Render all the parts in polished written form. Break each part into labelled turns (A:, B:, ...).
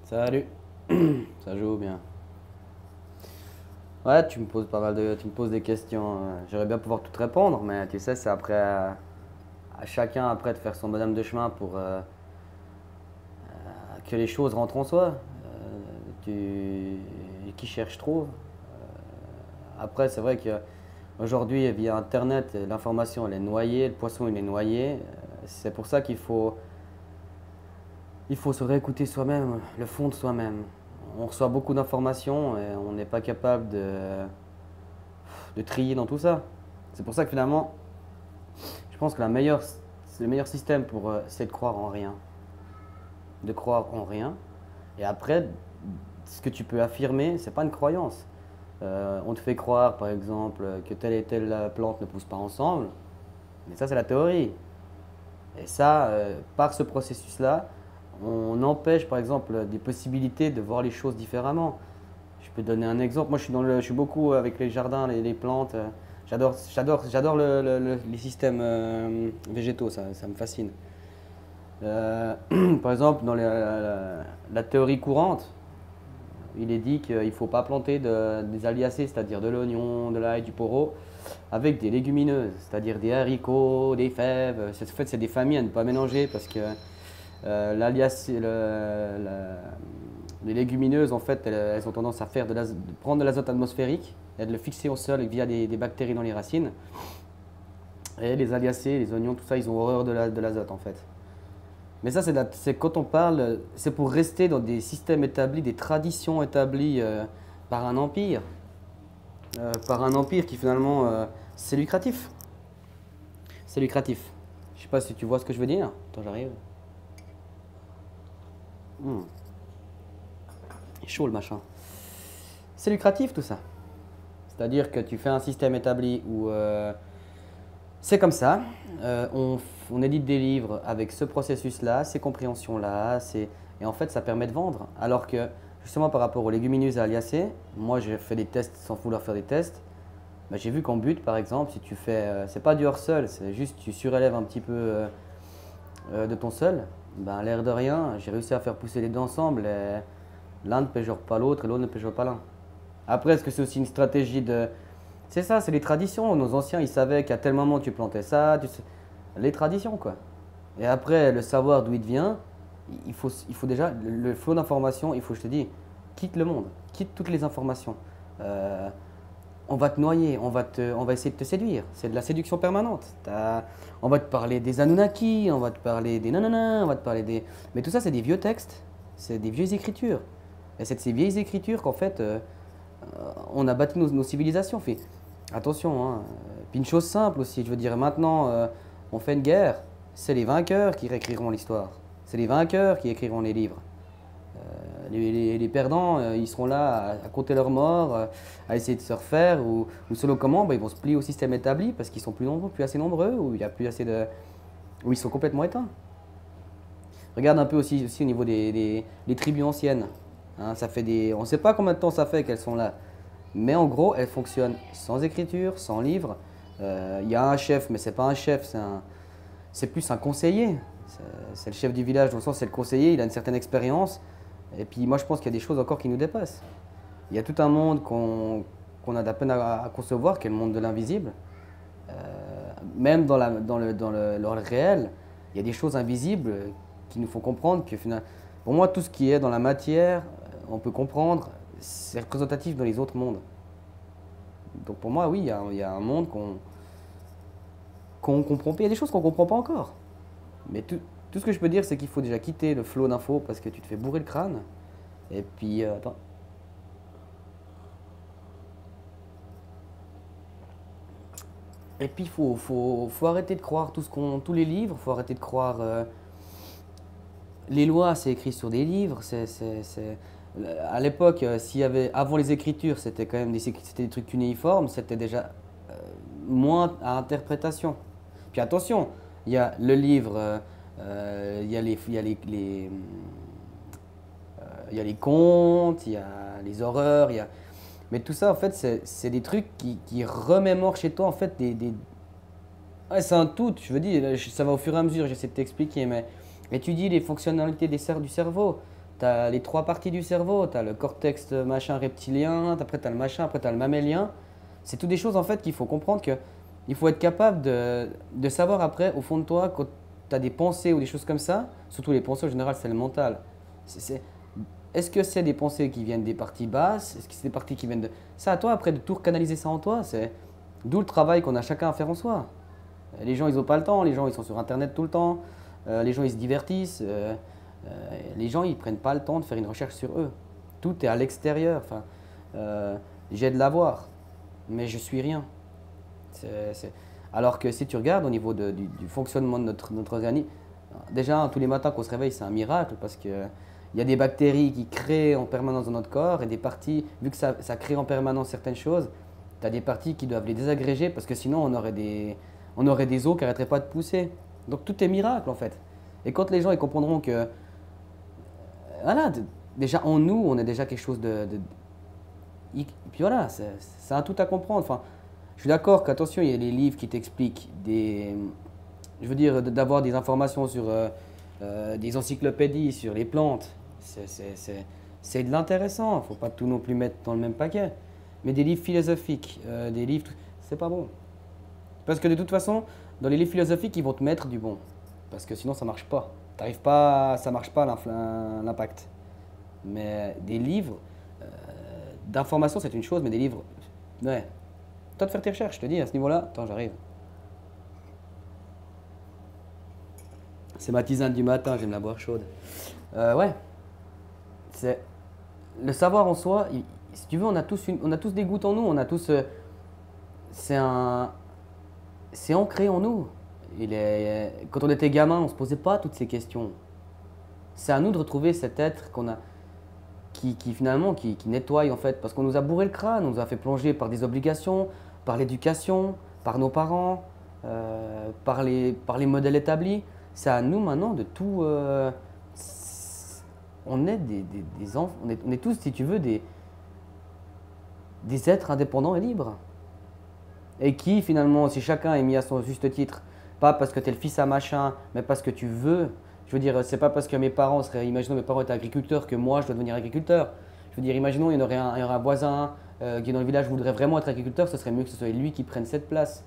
A: Salut, ça joue bien. Ouais, tu me poses tu me poses des questions. J'aimerais bien pouvoir tout répondre, mais tu sais, c'est après à chacun après de faire son bonhomme de chemin pour que les choses rentrent en soi. Tu, qui cherche trouve. Après, c'est vrai qu'aujourd'hui, via Internet, l'information elle est noyée, le poisson il est noyé. C'est pour ça qu'il faut se réécouter soi-même, le fond de soi-même. On reçoit beaucoup d'informations et on n'est pas capable de trier dans tout ça. C'est pour ça que finalement, je pense que le meilleur système c'est de croire en rien. De croire en rien. Et après, ce que tu peux affirmer, c'est pas une croyance. On te fait croire, par exemple, que telle et telle plante ne pousse pas ensemble. Mais ça, c'est la théorie. Et ça, par ce processus-là, on empêche, par exemple, des possibilités de voir les choses différemment. Je peux donner un exemple. Moi, je suis beaucoup avec les jardins, les plantes. J'adore les systèmes végétaux, ça me fascine. Euh, Par exemple, dans la théorie courante, il est dit qu'il ne faut pas planter des aliacées, c'est-à-dire de l'oignon, de l'ail, du poireau, avec des légumineuses, c'est-à-dire des haricots, des fèves. En fait, c'est des familles à ne pas mélanger parce que l'aliacée, les légumineuses, en fait, elles ont tendance à de prendre de l'azote atmosphérique et de le fixer au sol via des bactéries dans les racines. Et les aliacées, les oignons, tout ça, ils ont horreur de l'azote, en fait. Mais ça, c'est quand on parle, c'est pour rester dans des systèmes établis, des traditions établies par un empire. Par un empire qui finalement, c'est lucratif. C'est lucratif. Je sais pas si tu vois ce que je veux dire. Attends, j'arrive. Hmm, il est chaud le machin. C'est lucratif tout ça. C'est-à-dire que tu fais un système établi où c'est comme ça. On édite des livres avec ce processus-là, ces compréhensions-là, et en fait, ça permet de vendre. Alors que, justement, par rapport aux légumineuses et aliacées, moi, j'ai fait des tests sans vouloir faire des tests. Bah, j'ai vu qu'en but, par exemple, si tu fais, c'est pas du hors-sol, c'est juste tu surélèves un petit peu de ton sol. Ben, l'air de rien, j'ai réussi à faire pousser les deux ensemble. Et l'un ne péjore pas l'autre et l'autre ne péjore pas l'un. Après, est-ce que c'est aussi une stratégie de, c'est ça, c'est les traditions. Nos anciens, ils savaient qu'à tel moment tu plantais ça, les traditions quoi. Et après, le savoir d'où il vient, il faut déjà, le flot d'informations, il faut, je te dis, quitte le monde, quitte toutes les informations. Euh, on va te noyer, on va essayer de te séduire. C'est de la séduction permanente. On va te parler des Anunnaki, on va te parler des nanana, on va te parler des. Mais tout ça, c'est des vieux textes, c'est des vieilles écritures. Et c'est de ces vieilles écritures qu'en fait, on a bâti nos civilisations. Fait. Attention, hein. Puis une chose simple aussi, je veux dire, maintenant, on fait une guerre, c'est les vainqueurs qui réécriront l'histoire. C'est les vainqueurs qui écriront les livres. Les perdants, ils seront là à compter leurs morts, à essayer de se refaire, ou selon comment, bah, ils vont se plier au système établi parce qu'ils sont plus nombreux, plus assez nombreux, ou il y a plus assez de, ou ils sont complètement éteints. Regarde un peu aussi au niveau des tribus anciennes. Hein, on ne sait pas combien de temps ça fait qu'elles sont là. Mais en gros, elles fonctionnent sans écriture, sans livre. Il y a un chef, mais c'est pas un chef, c'est plus un conseiller. C'est le chef du village, dans le sens c'est le conseiller, il a une certaine expérience. Et puis moi je pense qu'il y a des choses encore qui nous dépassent. Il y a tout un monde qu'on a de la peine à concevoir, qui est le monde de l'invisible. Même dans le réel, il y a des choses invisibles qui nous font comprendre que finalement, pour moi tout ce qui est dans la matière, on peut comprendre, c'est représentatif dans les autres mondes. Donc pour moi, oui, il y a un monde qu'on comprend pas. Il y a des choses qu'on comprend pas encore. Mais tout ce que je peux dire, c'est qu'il faut déjà quitter le flot d'infos parce que tu te fais bourrer le crâne. Et puis, attends. Et puis, faut arrêter de croire tous les livres. Il faut arrêter de croire. Les lois, c'est écrit sur des livres. À l'époque, avant les écritures, c'était quand même c'était des trucs cunéiformes. C'était déjà moins à interprétation. Puis attention, il y a le livre, il y a les contes, il y a les horreurs, mais tout ça en fait c'est des trucs qui remémorent chez toi en fait Ouais, c'est un tout, je veux dire, ça va au fur et à mesure, j'essaie de t'expliquer, mais étudie les fonctionnalités du cerveau. Tu as les trois parties du cerveau, tu as le cortex machin reptilien, après tu as le machin, après tu as le mammélien. C'est toutes des choses en fait qu'il faut comprendre que il faut être capable de savoir après au fond de toi quand tu as des pensées ou des choses comme ça, surtout les pensées en général c'est le mental. Est-ce que c'est des pensées qui viennent des parties basses? Est-ce que c'est des parties qui viennent de... C'est à toi après de tout recanaliser ça en toi. C'est d'où le travail qu'on a chacun à faire en soi. Les gens, ils n'ont pas le temps. Les gens, ils sont sur Internet tout le temps. Les gens, ils se divertissent. Les gens, ils ne prennent pas le temps de faire une recherche sur eux. Tout est à l'extérieur. Enfin, j'ai de l'avoir, mais je suis rien. Alors que si tu regardes au niveau du fonctionnement de notre organisme, déjà, tous les matins qu'on se réveille, c'est un miracle parce que il y a des bactéries qui créent en permanence dans notre corps et des parties, vu que ça crée en permanence certaines choses, tu as des parties qui doivent les désagréger parce que sinon on aurait des os qui n'arrêteraient pas de pousser. Donc tout est miracle en fait. Et quand les gens ils comprendront que, voilà, déjà en nous, on est déjà quelque chose et puis voilà, c'est un tout à comprendre. Enfin, je suis d'accord qu'attention, il y a des livres qui t'expliquent je veux dire, d'avoir des informations sur des encyclopédies sur les plantes. C'est de l'intéressant, il ne faut pas tout non plus mettre dans le même paquet. Mais des livres philosophiques, des livres, c'est pas bon. Parce que de toute façon, dans les livres philosophiques, ils vont te mettre du bon. Parce que sinon, ça marche pas. T'arrives pas, ça marche pas l'impact. Mais des livres d'information, c'est une chose, mais des livres, ouais. Toi de faire tes recherches, je te dis, à ce niveau-là, attends, j'arrive. C'est ma tisane du matin, j'aime la boire chaude. Ouais, c'est le savoir en soi. Si tu veux, on a tous des gouttes en nous, on a tous. C'est ancré en nous. Quand on était gamin, on ne se posait pas toutes ces questions. C'est à nous de retrouver cet être qu'on a, qui finalement qui nettoie en fait, parce qu'on nous a bourré le crâne, on nous a fait plonger par des obligations, par l'éducation, par nos parents, par les modèles établis. C'est à nous maintenant de tout. On est des enfants, on est tous, si tu veux, des êtres indépendants et libres. Et qui finalement, si chacun est mis à son juste titre, pas parce que tu es le fils à machin, mais parce que tu veux. Je veux dire, c'est pas parce que mes parents imaginons mes parents étaient agriculteurs que moi je dois devenir agriculteur. Je veux dire, imaginons il y aurait un voisin qui est dans le village voudrait vraiment être agriculteur, ce serait mieux que ce soit lui qui prenne cette place.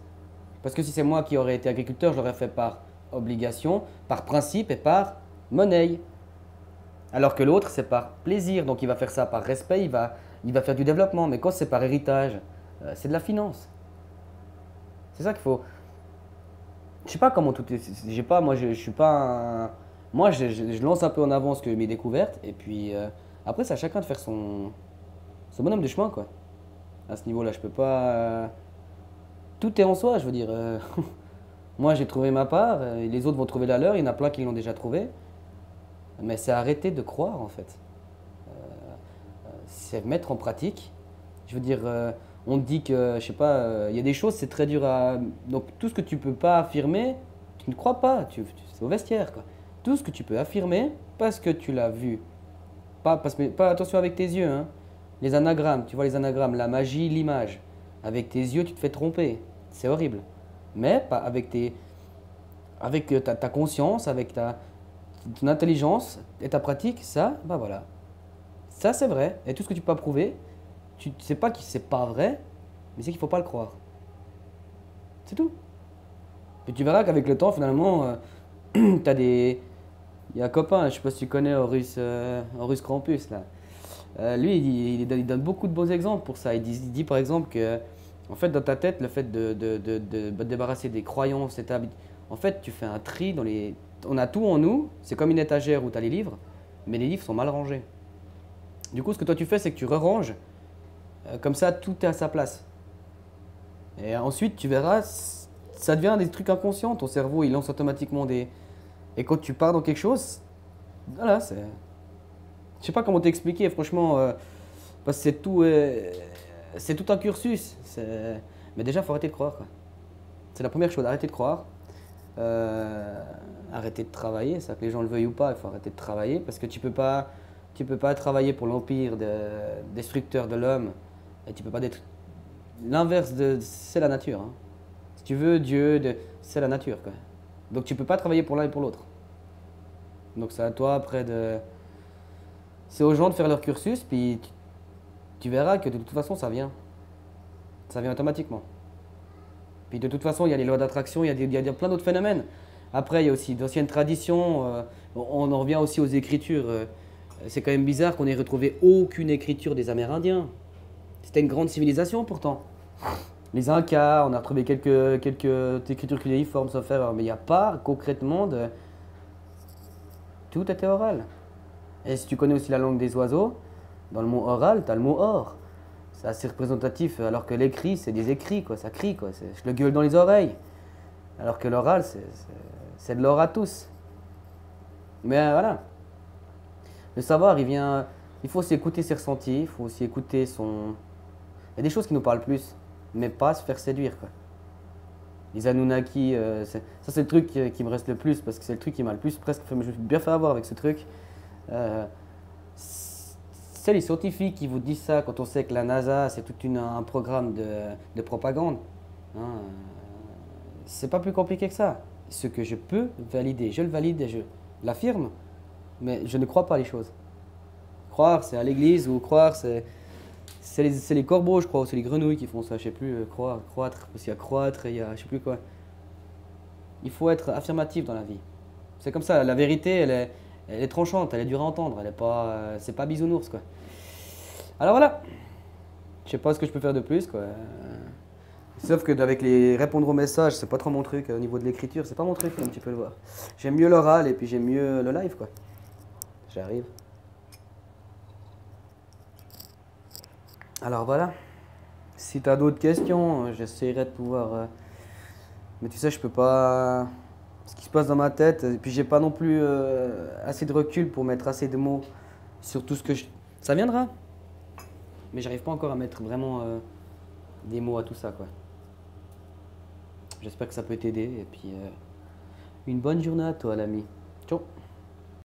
A: Parce que si c'est moi qui aurais été agriculteur, je l'aurais fait par obligation, par principe et par monnaie. Alors que l'autre, c'est par plaisir. Donc il va faire ça par respect, il va faire du développement. Mais quand c'est par héritage, c'est de la finance. C'est ça qu'il faut. Je sais pas comment tout est. J'ai pas, moi, je suis pas un. Moi, je lance un peu en avance que mes découvertes. Et puis après, c'est à chacun de faire son bonhomme de chemin, quoi. À ce niveau-là, je peux pas. Tout est en soi, je veux dire. Moi, j'ai trouvé ma part, les autres vont trouver la leur, il y en a plein qui l'ont déjà trouvé. Mais c'est arrêter de croire, en fait. C'est mettre en pratique. Je veux dire, on te dit que, je sais pas, il y a des choses, c'est très dur à. Donc, tout ce que tu peux pas affirmer, tu ne crois pas. C'est au vestiaire, quoi. Tout ce que tu peux affirmer, parce que tu l'as vu. Pas attention avec tes yeux, hein. Les anagrammes, tu vois les anagrammes, la magie, l'image. Avec tes yeux, tu te fais tromper. C'est horrible. Mais pas avec ta conscience, avec ton intelligence et ta pratique, ça, bah voilà. Ça, c'est vrai. Et tout ce que tu peux prouver, tu sais pas que c'est pas vrai, mais c'est qu'il faut pas le croire. C'est tout. Et tu verras qu'avec le temps, finalement, t'as des. Il y a un copain, je sais pas si tu connais Horus Krampus, là. Lui, il donne beaucoup de beaux exemples pour ça. Il dit par exemple que, en fait, dans ta tête, le fait de te débarrasser des croyances établies, en fait, tu fais un tri dans les. On a tout en nous, c'est comme une étagère où tu as les livres, mais les livres sont mal rangés. Du coup, ce que toi tu fais, c'est que tu re-ranges, comme ça, tout est à sa place. Et ensuite, tu verras, ça devient des trucs inconscients. Ton cerveau, il lance automatiquement des. Et quand tu pars dans quelque chose, voilà, c'est. Je sais pas comment t'expliquer, franchement, parce que c'est tout un cursus. Mais déjà, il faut arrêter de croire, quoi. C'est la première chose, arrêter de croire. Arrêter de travailler, ça que les gens le veuillent ou pas, il faut arrêter de travailler parce que tu peux pas travailler pour l'empire destructeur de l'homme et tu peux pas être l'inverse c'est la nature, hein. Si tu veux Dieu, c'est la nature, quoi. Donc tu peux pas travailler pour l'un et pour l'autre. Donc c'est à toi après C'est aux gens de faire leur cursus, puis tu verras que de toute façon, ça vient. Ça vient automatiquement. Puis de toute façon, il y a les lois d'attraction, il y a plein d'autres phénomènes. Après, il y a aussi d'anciennes traditions. On en revient aussi aux écritures. C'est quand même bizarre qu'on ait retrouvé aucune écriture des Amérindiens. C'était une grande civilisation pourtant. Les Incas, on a retrouvé quelques écritures cunéiformes, sauf erreur, mais il n'y a pas concrètement de. Tout était oral. Et si tu connais aussi la langue des oiseaux, dans le mot oral, tu as le mot or. C'est assez représentatif, alors que l'écrit, c'est des écrits, quoi, ça crie, quoi. Je le gueule dans les oreilles. Alors que l'oral, c'est de l'or à tous. Mais voilà. Le savoir, il faut aussi écouter ses ressentis, il faut aussi écouter son. Il y a des choses qui nous parlent plus, mais pas se faire séduire, quoi. Les Anunnaki, ça c'est le truc qui me reste le plus, parce que c'est le truc qui m'a le plus presque fait, je me suis bien fait avoir avec ce truc. Euh, c'est les scientifiques qui vous disent ça quand on sait que la NASA c'est tout un programme de propagande. Hein, c'est pas plus compliqué que ça. Ce que je peux valider, je le valide et je l'affirme, mais je ne crois pas les choses. Croire, c'est à l'église, ou croire, c'est les corbeaux, je crois, ou c'est les grenouilles qui font ça, je sais plus, croître, parce qu'il y a croître et il y a je sais plus quoi. Il faut être affirmatif dans la vie. C'est comme ça, la vérité, elle est tranchante, elle est dure à entendre, elle est pas, c'est pas bisounours, quoi. Alors voilà, je sais pas ce que je peux faire de plus, quoi. Sauf que avec les répondre aux messages, c'est pas trop mon truc, au niveau de l'écriture, c'est pas mon truc, comme tu peux le voir. J'aime mieux l'oral et puis j'aime mieux le live, quoi. J'arrive. Alors voilà, si tu as d'autres questions, j'essaierai de pouvoir. Mais tu sais, je peux pas. Ce qui se passe dans ma tête, et puis j'ai pas non plus assez de recul pour mettre assez de mots sur tout ce que je. Ça viendra, mais j'arrive pas encore à mettre vraiment des mots à tout ça, quoi. J'espère que ça peut t'aider, et puis une bonne journée à toi, l'ami. Ciao!